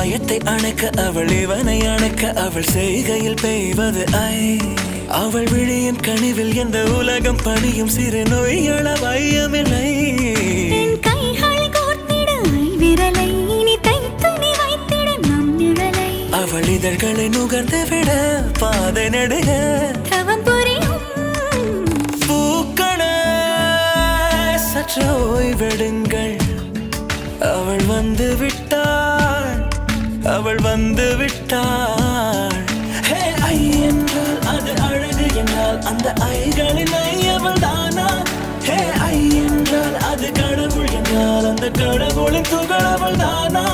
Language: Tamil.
பயத்தை அணைக்க அவள் இவனை அணைக்க அவள் செய்கையில் பெய்வது ஐ அவள் விழியின் கனிவில் எந்த உலகம் பணியும் சிறு நோய்கள வையமில்லை அவள் இதழ்களை நுகர்ந்து விட பாதை நடுக பூக்களே சற்று ஓய்வெடுங்கள் அவள் வந்து விட்டாள் அவள் வந்து விட்டாள் ஹே ஐ என்றால் அது அழகு என்றால் அந்த ஐகளின் ஐ அவள் தானா ஹே ஐ என்றால் அது கடவுள் என்றால் அந்த கடவுளின் துகள் அவள் தானா